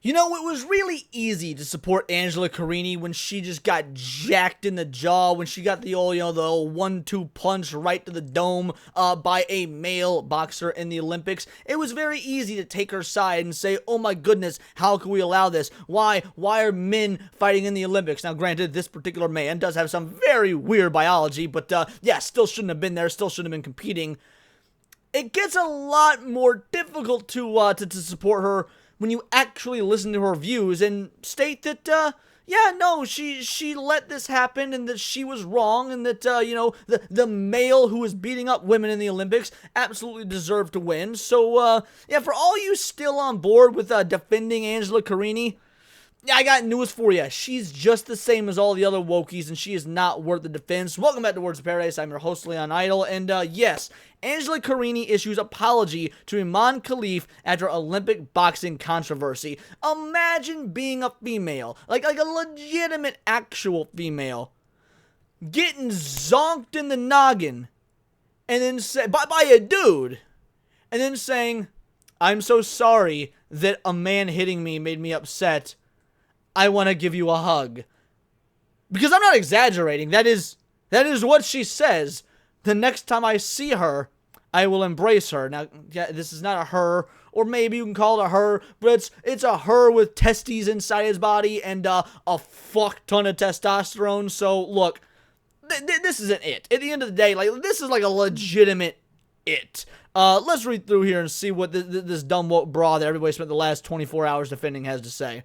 You know, it was really easy to support Angela Carini when she just got jacked in the jaw, when she got the old, the old 1-2 punch right to the dome by a male boxer in the Olympics. It was very easy to take her side and say, oh my goodness, how can we allow this? Why are men fighting in the Olympics? Now, granted, this particular man does have some very weird biology, but yeah, still shouldn't have been there, still shouldn't have been competing. It gets a lot more difficult to support her when you actually listen to her views and state that, she let this happen and that she was wrong and that, the male who was beating up women in the Olympics absolutely deserved to win. So, for all you still on board with defending Angela Carini, I got news for you. She's just the same as all the other wokies, and she is not worth the defense. Welcome back to Words of Paradise. I'm your host, Leon Idol, and yes, Angela Carini issues apology to Iman Khalif after Olympic boxing controversy. Imagine being a female, like a legitimate, actual female, getting zonked in the noggin, and then by a dude, and then saying, "I'm so sorry that a man hitting me made me upset. I want to give you a hug." Because I'm not exaggerating. That is what she says. The next time I see her, I will embrace her. Now, yeah, this is not a her, or maybe you can call it a her, but it's a her with testes inside his body and a fuck ton of testosterone. So, look, this isn't it. At the end of the day, this is like a legitimate it. Let's read through here and see what this dumb woke bra that everybody spent the last 24 hours defending has to say.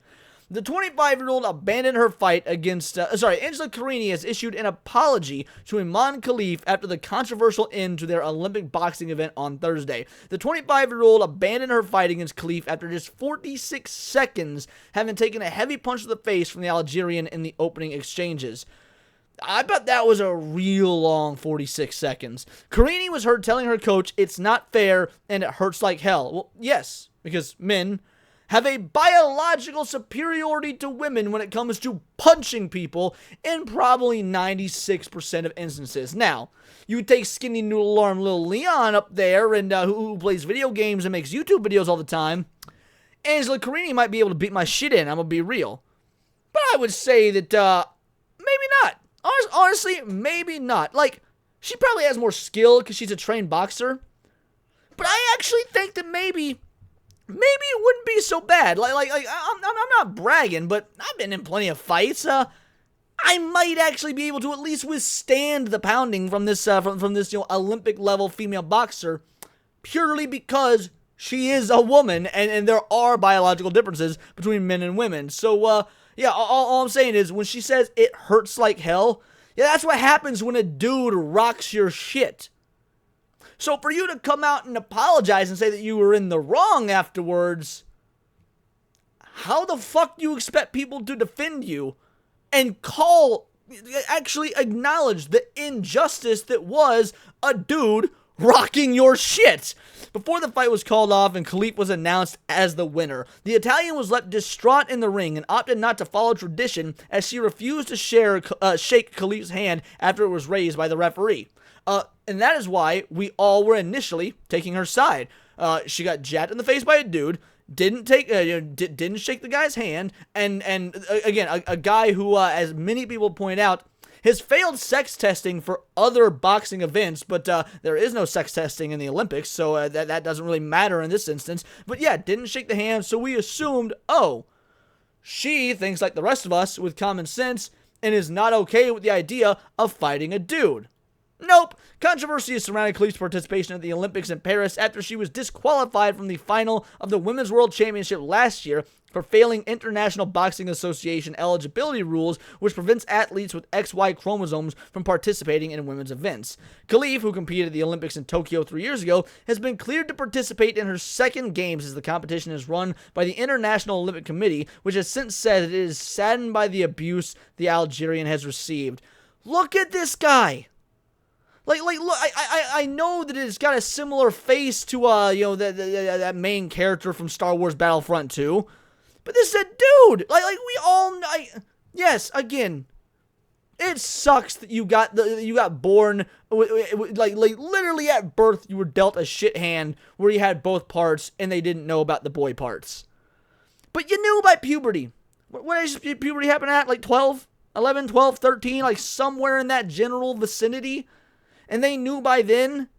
The 25-year-old abandoned her fight against, Angela Carini has issued an apology to Iman Khalif after the controversial end to their Olympic boxing event on Thursday. The 25-year-old abandoned her fight against Khalif after just 46 seconds, having taken a heavy punch to the face from the Algerian in the opening exchanges. I bet that was a real long 46 seconds. Carini was heard telling her coach, "It's not fair and it hurts like hell." Well, yes, because men have a biological superiority to women when it comes to punching people in probably 96% of instances. Now, you take skinny noodle arm little Leon up there and who plays video games and makes YouTube videos all the time. Angela Carini might be able to beat my shit in, I'm gonna be real. But I would say that, maybe not. Honestly, maybe not. Like, she probably has more skill because she's a trained boxer. But I actually think that maybe it wouldn't be so bad. I'm not bragging, but I've been in plenty of fights. I might actually be able to at least withstand the pounding from this Olympic level female boxer, purely because she is a woman, and there are biological differences between men and women. So all I'm saying is when she says it hurts like hell, yeah, that's what happens when a dude rocks your shit. So for you to come out and apologize and say that you were in the wrong afterwards, how the fuck do you expect people to defend you and actually acknowledge the injustice that was a dude rocking your shit? Before the fight was called off and Khalif was announced as the winner, the Italian was left distraught in the ring and opted not to follow tradition as she refused to shake Khalif's hand after it was raised by the referee. And that is why we all were initially taking her side. She got jacked in the face by a dude, didn't shake the guy's hand, and again, a guy who, as many people point out, has failed sex testing for other boxing events, but there is no sex testing in the Olympics, so that doesn't really matter in this instance. But yeah, didn't shake the hand, so we assumed, oh, she thinks like the rest of us with common sense and is not okay with the idea of fighting a dude. Nope. Controversy is surrounding Khalif's participation at the Olympics in Paris after she was disqualified from the final of the Women's World Championship last year for failing International Boxing Association eligibility rules, which prevents athletes with XY chromosomes from participating in women's events. Khalif, who competed at the Olympics in Tokyo 3 years ago, has been cleared to participate in her second games as the competition is run by the International Olympic Committee, which has since said it is saddened by the abuse the Algerian has received. Look at this guy. Look, I know that it's got a similar face to, that main character from Star Wars Battlefront 2, but this is a dude. We all know. Yes, again, it sucks that you got born, literally at birth, you were dealt a shit hand where you had both parts and they didn't know about the boy parts. But you knew by puberty. When does puberty happen at? Like 12, 11, 12, 13, like somewhere in that general vicinity. And they knew by then.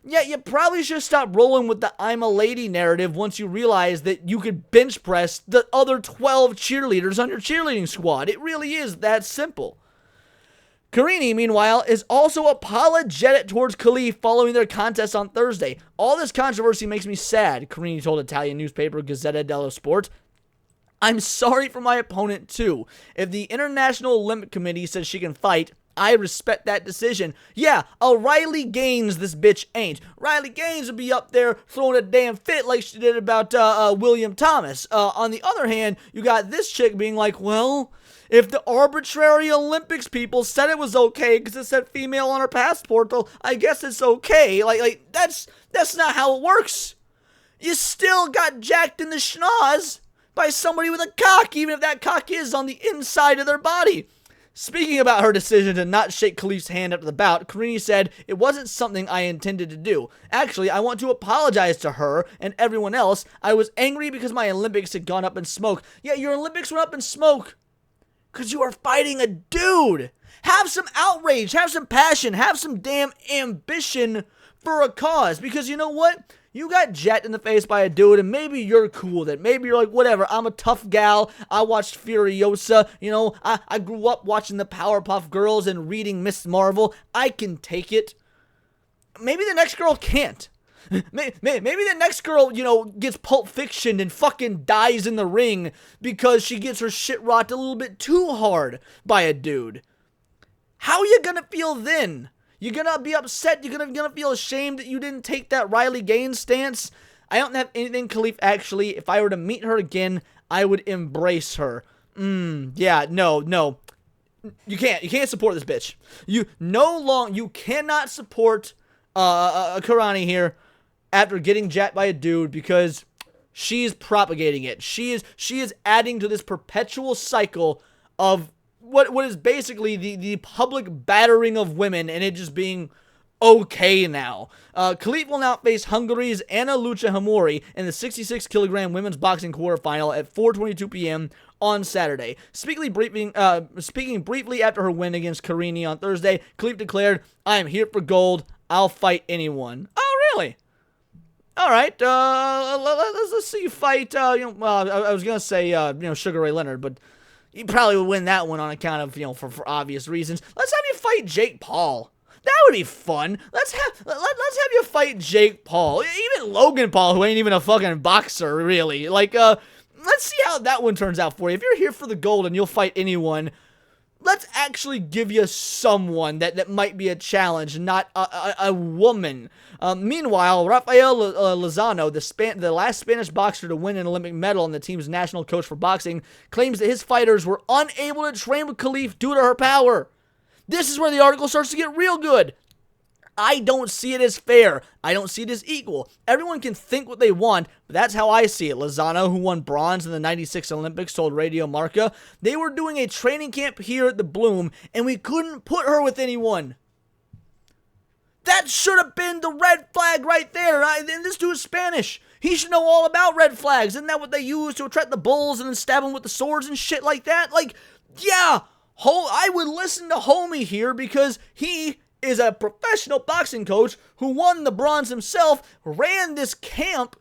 Yeah, you probably should stop rolling with the I'm a lady narrative once you realize that you could bench press the other 12 cheerleaders on your cheerleading squad. It really is that simple. Carini, meanwhile, is also apologetic towards Khalif following their contest on Thursday. All this controversy makes me sad, Carini told Italian newspaper Gazzetta dello Sport. I'm sorry for my opponent, too. If the International Olympic Committee says she can fight, I respect that decision. Yeah, a Riley Gaines this bitch ain't. Riley Gaines would be up there throwing a damn fit like she did about William Thomas. On the other hand, you got this chick being like, well, if the arbitrary Olympics people said it was okay because it said female on her passport, though, I guess it's okay. Like that's not how it works. You still got jacked in the schnoz by somebody with a cock, even if that cock is on the inside of their body. Speaking about her decision to not shake Khalif's hand after the bout, Carini said, it wasn't something I intended to do. Actually, I want to apologize to her and everyone else. I was angry because my Olympics had gone up in smoke. Yeah, your Olympics went up in smoke because you are fighting a dude. Have some outrage, have some passion, have some damn ambition for a cause. Because you know what? You got jacked in the face by a dude, and maybe you're cool with it. Maybe you're like, whatever, I'm a tough gal. I watched Furiosa. You know, I grew up watching the Powerpuff Girls and reading Miss Marvel. I can take it. Maybe the next girl can't. Maybe the next girl, you know, gets Pulp Fiction and fucking dies in the ring because she gets her shit rocked a little bit too hard by a dude. How are you gonna feel then? You're gonna be upset. You're gonna feel ashamed that you didn't take that Riley Gaines stance. I don't have anything Khalif actually. If I were to meet her again, I would embrace her. Yeah, no. You can't support this bitch. You cannot support Carini here after getting jacked by a dude because she's propagating it. She is adding to this perpetual cycle of what is basically the public battering of women and it just being okay now. Khalif will now face Hungary's Anna Lucia Hamori in the 66-kilogram women's boxing quarterfinal at 4:22 p.m. on Saturday. Speaking briefly after her win against Carini on Thursday, Khalif declared, I am here for gold. I'll fight anyone. Oh, really? All right, let's see you fight, I was going to say, Sugar Ray Leonard, but you probably would win that one on account of, for obvious reasons. Let's have you fight Jake Paul. That would be fun. Let's have you fight Jake Paul. Even Logan Paul, who ain't even a fucking boxer, really. Like, let's see how that one turns out for you. If you're here for the gold and you'll fight anyone, let's actually give you someone that might be a challenge, not a woman. Meanwhile, Rafael Lozano, the last Spanish boxer to win an Olympic medal and the team's national coach for boxing, claims that his fighters were unable to train with Khalif due to her power. This is where the article starts to get real good. I don't see it as fair. I don't see it as equal. Everyone can think what they want, but that's how I see it. Lozano, who won bronze in the 96 Olympics, told Radio Marca, they were doing a training camp here at the Bloom, and we couldn't put her with anyone. That should have been the red flag right there. And this dude's Spanish. He should know all about red flags. Isn't that what they use to attract the bulls and then stab them with the swords and shit like that? Like, yeah, I would listen to homie here because he is a professional boxing coach who won the bronze himself, ran this camp,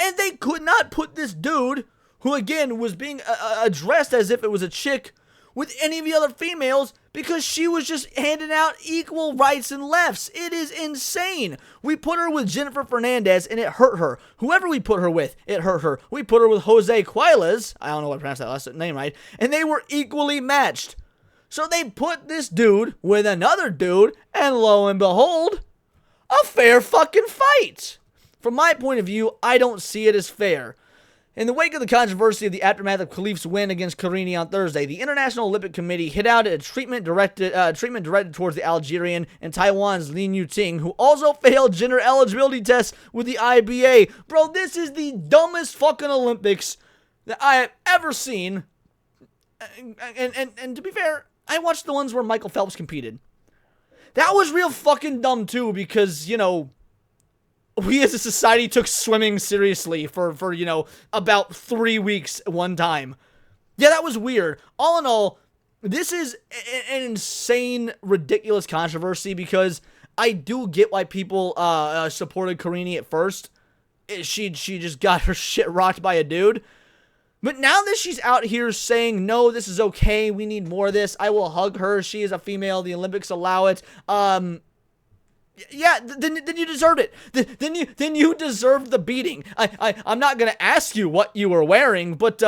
and they could not put this dude, who again was being addressed as if it was a chick, with any of the other females because she was just handing out equal rights and lefts. It is insane. We put her with Jennifer Fernandez and it hurt her. Whoever we put her with, it hurt her. We put her with Jose Quiles, I don't know if I pronounced that last name right, and they were equally matched. So they put this dude with another dude, and lo and behold, a fair fucking fight. From my point of view, I don't see it as fair. In the wake of the controversy of the aftermath of Khalif's win against Carini on Thursday, the International Olympic Committee hit out a treatment directed towards the Algerian and Taiwan's Lin Yuting, who also failed gender eligibility tests with the IBA. Bro, this is the dumbest fucking Olympics that I have ever seen. And to be fair, I watched the ones where Michael Phelps competed. That was real fucking dumb too because, we as a society took swimming seriously for you know, about 3 weeks one time. Yeah, that was weird. All in all, this is an insane, ridiculous controversy because I do get why people supported Carini at first. She just got her shit rocked by a dude. But now that she's out here saying, no, this is okay, we need more of this, I will hug her, she is a female, the Olympics allow it, yeah, then you deserved it. Then you deserved the beating. I'm not gonna ask you what you were wearing, but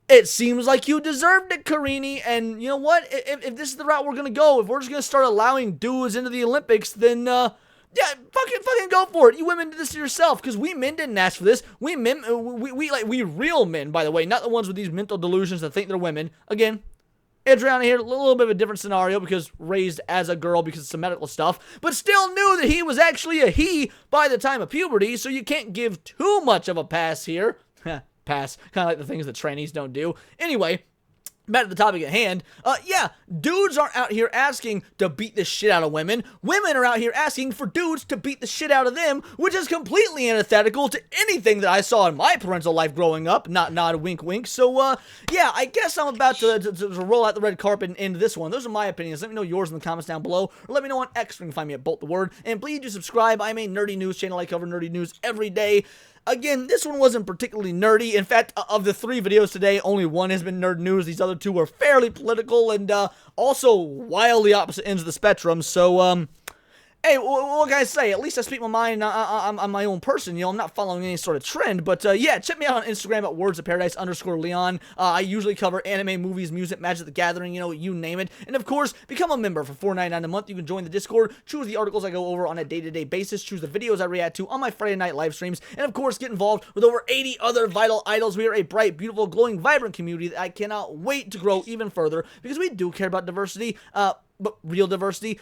it seems like you deserved it, Carini. And you know what? If this is the route we're gonna go, if we're just gonna start allowing dudes into the Olympics, then yeah, fucking go for it. You women did this to yourself, because we men didn't ask for this. We men, we real men, by the way, not the ones with these mental delusions that think they're women. Again, Adriana here, a little bit of a different scenario because raised as a girl because of some medical stuff, but still knew that he was actually a he by the time of puberty, so you can't give too much of a pass here. Pass. Kind of like the things that trainees don't do. Anyway, back to the topic at hand. Yeah, dudes aren't out here asking to beat the shit out of women. Women are out here asking for dudes to beat the shit out of them, which is completely antithetical to anything that I saw in my parental life growing up. Not a wink wink. So, yeah, I guess I'm about to roll out the red carpet and end this one. Those are my opinions. Let me know yours in the comments down below, or let me know on X where you can find me at Bolt the Word. And please do subscribe. I'm a nerdy news channel. I cover nerdy news every day. Again, this one wasn't particularly nerdy. In fact, of the 3 videos today, only one has been nerd news. These other 2 were fairly political and also wildly opposite ends of the spectrum. So, hey, what can I say? At least I speak my mind. I'm my own person. You know, I'm not following any sort of trend. But yeah, check me out on Instagram at wordsofparadise_Leon. I usually cover anime, movies, music, Magic the Gathering, you know, you name it. And of course, become a member for $4.99 a month. You can join the Discord, choose the articles I go over on a day-to-day basis, choose the videos I react to on my Friday night live streams, and of course, get involved with over 80 other vital idols. We are a bright, beautiful, glowing, vibrant community that I cannot wait to grow even further because we do care about diversity. But real diversity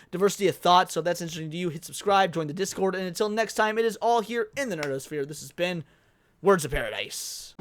of thought. So if that's interesting to you, hit subscribe, join the Discord, and until next time, it is all here in the Nerdosphere. This has been Words of Paradise.